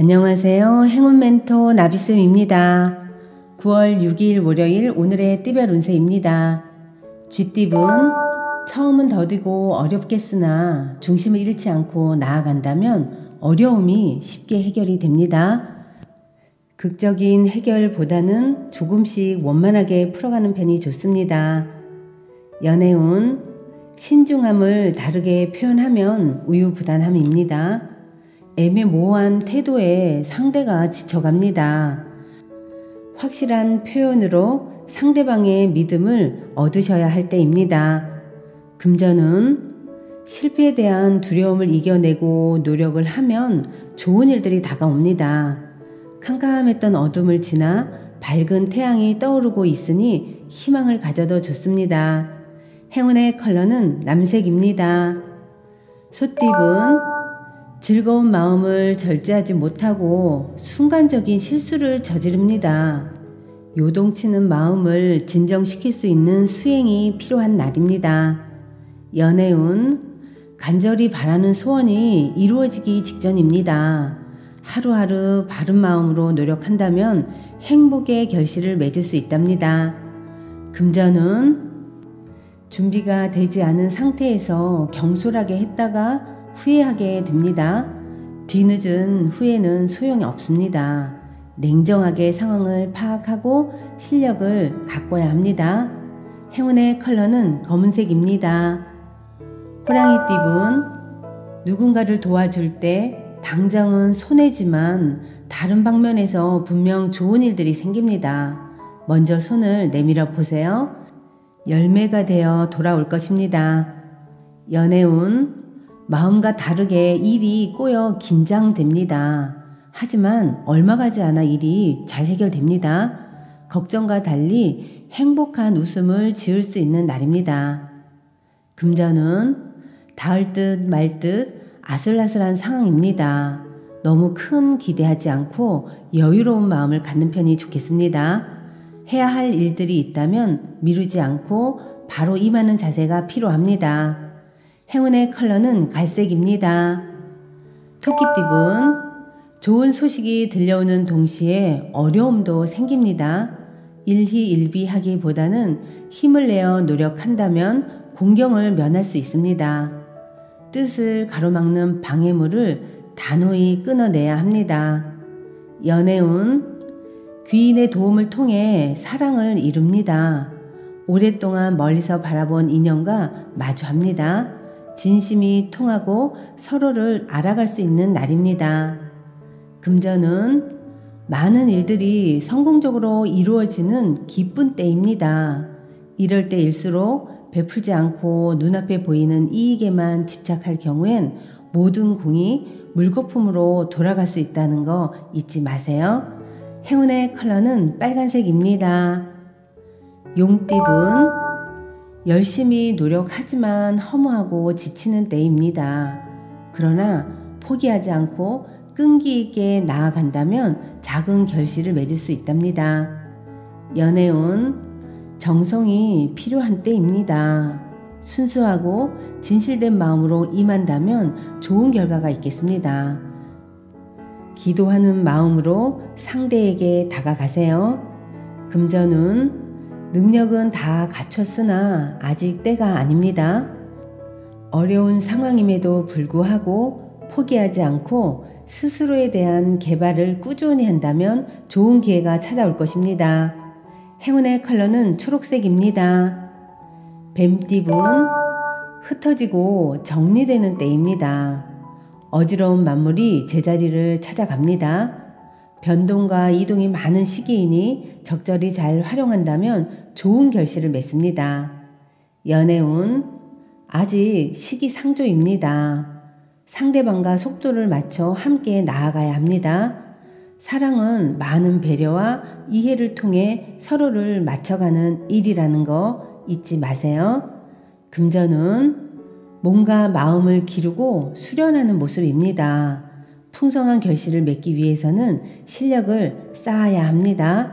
안녕하세요. 행운 멘토 나비쌤입니다. 9월 6일 월요일 오늘의 띠별 운세입니다. 쥐띠분 처음은 더디고 어렵겠으나 중심을 잃지 않고 나아간다면 어려움이 쉽게 해결이 됩니다. 극적인 해결보다는 조금씩 원만하게 풀어가는 편이 좋습니다. 연애운 신중함을 다르게 표현하면 우유부단함입니다. 애매모호한 태도에 상대가 지쳐갑니다. 확실한 표현으로 상대방의 믿음을 얻으셔야 할 때입니다. 금전은 실패에 대한 두려움을 이겨내고 노력을 하면 좋은 일들이 다가옵니다. 캄캄했던 어둠을 지나 밝은 태양이 떠오르고 있으니 희망을 가져도 좋습니다. 행운의 컬러는 남색입니다. 소띠분 즐거운 마음을 절제하지 못하고 순간적인 실수를 저지릅니다. 요동치는 마음을 진정시킬 수 있는 수행이 필요한 날입니다. 연애운 간절히 바라는 소원이 이루어지기 직전입니다. 하루하루 바른 마음으로 노력한다면 행복의 결실을 맺을 수 있답니다. 금전은 준비가 되지 않은 상태에서 경솔하게 했다가 후회하게 됩니다. 뒤늦은 후회는 소용이 없습니다. 냉정하게 상황을 파악하고 실력을 가꿔야 합니다. 행운의 컬러는 검은색입니다. 호랑이띠분 누군가를 도와줄 때 당장은 손해지만 다른 방면에서 분명 좋은 일들이 생깁니다. 먼저 손을 내밀어 보세요. 열매가 되어 돌아올 것입니다. 연애운 마음과 다르게 일이 꼬여 긴장됩니다. 하지만 얼마 가지 않아 일이 잘 해결됩니다. 걱정과 달리 행복한 웃음을 지을 수 있는 날입니다. 금전은 닿을 듯 말 듯 아슬아슬한 상황입니다. 너무 큰 기대하지 않고 여유로운 마음을 갖는 편이 좋겠습니다. 해야 할 일들이 있다면 미루지 않고 바로 임하는 자세가 필요합니다. 행운의 컬러는 갈색입니다. 토끼띠분 좋은 소식이 들려오는 동시에 어려움도 생깁니다. 일희일비하기보다는 힘을 내어 노력한다면 공경을 면할 수 있습니다. 뜻을 가로막는 방해물을 단호히 끊어내야 합니다. 연애운 귀인의 도움을 통해 사랑을 이룹니다. 오랫동안 멀리서 바라본 인연과 마주합니다. 진심이 통하고 서로를 알아갈 수 있는 날입니다. 금전은 많은 일들이 성공적으로 이루어지는 기쁜 때입니다. 이럴 때일수록 베풀지 않고 눈앞에 보이는 이익에만 집착할 경우엔 모든 공이 물거품으로 돌아갈 수 있다는 거 잊지 마세요. 행운의 컬러는 빨간색입니다. 용띠분 열심히 노력하지만 허무하고 지치는 때입니다. 그러나 포기하지 않고 끈기 있게 나아간다면 작은 결실을 맺을 수 있답니다. 연애운 정성이 필요한 때입니다. 순수하고 진실된 마음으로 임한다면 좋은 결과가 있겠습니다. 기도하는 마음으로 상대에게 다가가세요. 금전운 능력은 다 갖췄으나 아직 때가 아닙니다. 어려운 상황임에도 불구하고 포기하지 않고 스스로에 대한 개발을 꾸준히 한다면 좋은 기회가 찾아올 것입니다. 행운의 컬러는 초록색입니다. 뱀띠분 흩어지고 정리되는 때입니다. 어지러운 만물이 제자리를 찾아갑니다. 변동과 이동이 많은 시기이니 적절히 잘 활용한다면 좋은 결실을 맺습니다. 연애운 아직 시기상조입니다. 상대방과 속도를 맞춰 함께 나아가야 합니다. 사랑은 많은 배려와 이해를 통해 서로를 맞춰가는 일이라는 거 잊지 마세요. 금전은 몸과 마음을 기르고 수련하는 모습입니다. 풍성한 결실을 맺기 위해서는 실력을 쌓아야 합니다.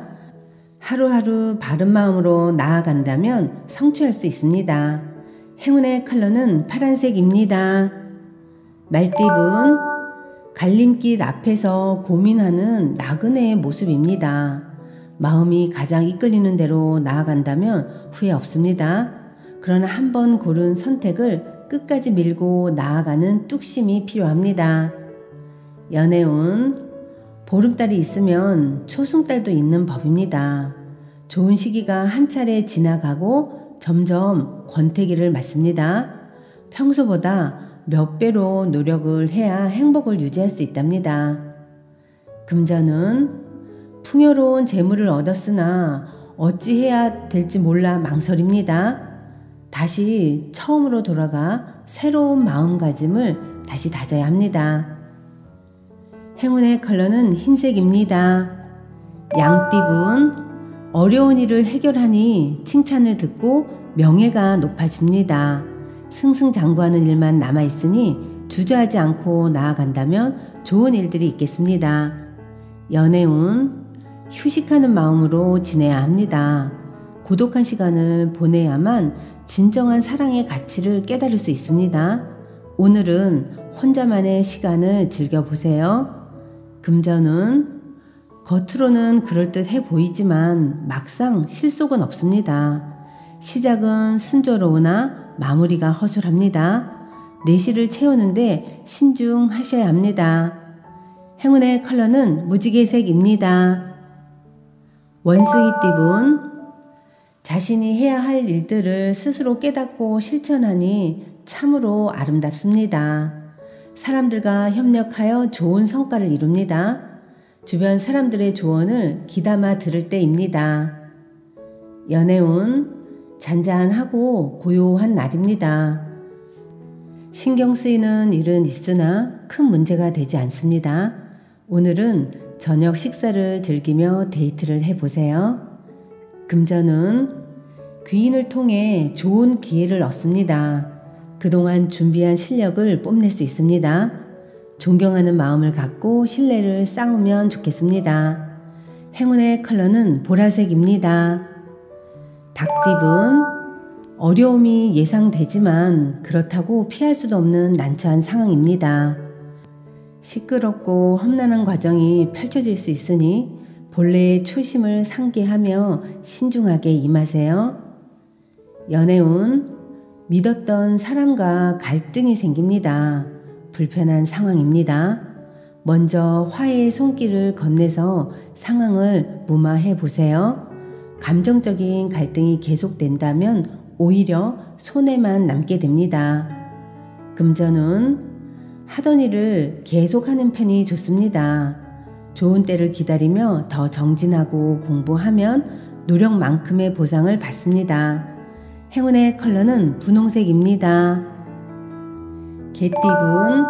하루하루 바른 마음으로 나아간다면 성취할 수 있습니다. 행운의 컬러는 파란색입니다. 말띠분 갈림길 앞에서 고민하는 나그네의 모습입니다. 마음이 가장 이끌리는 대로 나아간다면 후회 없습니다. 그러나 한번 고른 선택을 끝까지 밀고 나아가는 뚝심이 필요합니다. 연애운, 보름달이 있으면 초승달도 있는 법입니다. 좋은 시기가 한 차례 지나가고 점점 권태기를 맞습니다. 평소보다 몇 배로 노력을 해야 행복을 유지할 수 있답니다. 금전은 풍요로운 재물을 얻었으나 어찌해야 될지 몰라 망설입니다. 다시 처음으로 돌아가 새로운 마음가짐을 다시 다져야 합니다. 행운의 컬러는 흰색입니다. 양띠분, 어려운 일을 해결하니 칭찬을 듣고 명예가 높아집니다. 승승장구하는 일만 남아있으니 주저하지 않고 나아간다면 좋은 일들이 있겠습니다. 연애운, 휴식하는 마음으로 지내야 합니다. 고독한 시간을 보내야만 진정한 사랑의 가치를 깨달을 수 있습니다. 오늘은 혼자만의 시간을 즐겨보세요. 금전은 겉으로는 그럴듯해 보이지만 막상 실속은 없습니다. 시작은 순조로우나 마무리가 허술합니다. 내실을 채우는데 신중하셔야 합니다. 행운의 컬러는 무지개색입니다. 원숭이띠분, 자신이 해야 할 일들을 스스로 깨닫고 실천하니 참으로 아름답습니다. 사람들과 협력하여 좋은 성과를 이룹니다. 주변 사람들의 조언을 귀담아 들을 때입니다. 연애운, 잔잔하고 고요한 날입니다. 신경 쓰이는 일은 있으나 큰 문제가 되지 않습니다. 오늘은 저녁 식사를 즐기며 데이트를 해보세요. 금전은 귀인을 통해 좋은 기회를 얻습니다. 그동안 준비한 실력을 뽐낼 수 있습니다. 존경하는 마음을 갖고 신뢰를 쌓으면 좋겠습니다. 행운의 컬러는 보라색입니다. 닭띠분, 어려움이 예상되지만 그렇다고 피할 수도 없는 난처한 상황입니다. 시끄럽고 험난한 과정이 펼쳐질 수 있으니 본래의 초심을 상기하며 신중하게 임하세요. 연애운, 믿었던 사람과 갈등이 생깁니다. 불편한 상황입니다. 먼저 화해의 손길을 건네서 상황을 무마해 보세요. 감정적인 갈등이 계속된다면 오히려 손해만 남게 됩니다. 금전은 하던 일을 계속하는 편이 좋습니다. 좋은 때를 기다리며 더 정진하고 공부하면 노력만큼의 보상을 받습니다. 행운의 컬러는 분홍색입니다. 개띠분,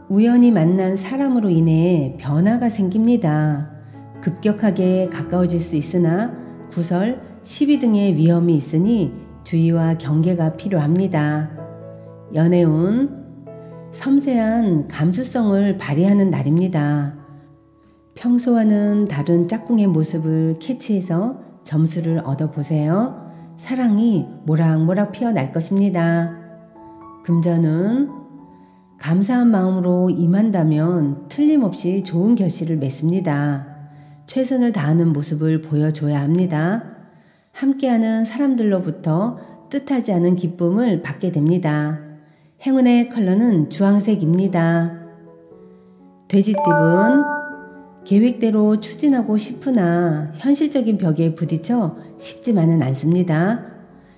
우연히 만난 사람으로 인해 변화가 생깁니다. 급격하게 가까워질 수 있으나 구설, 시비 등의 위험이 있으니 주의와 경계가 필요합니다. 연애운, 섬세한 감수성을 발휘하는 날입니다. 평소와는 다른 짝꿍의 모습을 캐치해서 점수를 얻어보세요. 사랑이 모락모락 피어날 것입니다. 금전은 감사한 마음으로 임한다면 틀림없이 좋은 결실을 맺습니다. 최선을 다하는 모습을 보여줘야 합니다. 함께하는 사람들로부터 뜻하지 않은 기쁨을 받게 됩니다. 행운의 컬러는 주황색입니다. 돼지띠분, 계획대로 추진하고 싶으나 현실적인 벽에 부딪혀 쉽지만은 않습니다.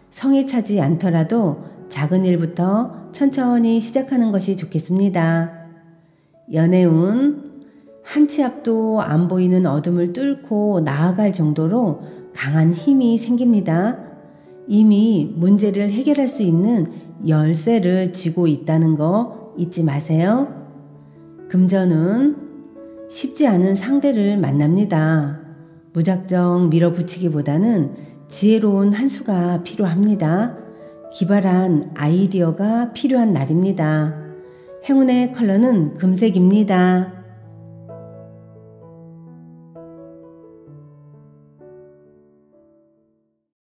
성에 차지 않더라도 작은 일부터 천천히 시작하는 것이 좋겠습니다. 연애운, 한 치 앞도 안 보이는 어둠을 뚫고 나아갈 정도로 강한 힘이 생깁니다. 이미 문제를 해결할 수 있는 열쇠를 쥐고 있다는 거 잊지 마세요. 금전은 쉽지 않은 상대를 만납니다. 무작정 밀어붙이기보다는 지혜로운 한 수가 필요합니다. 기발한 아이디어가 필요한 날입니다. 행운의 컬러는 금색입니다.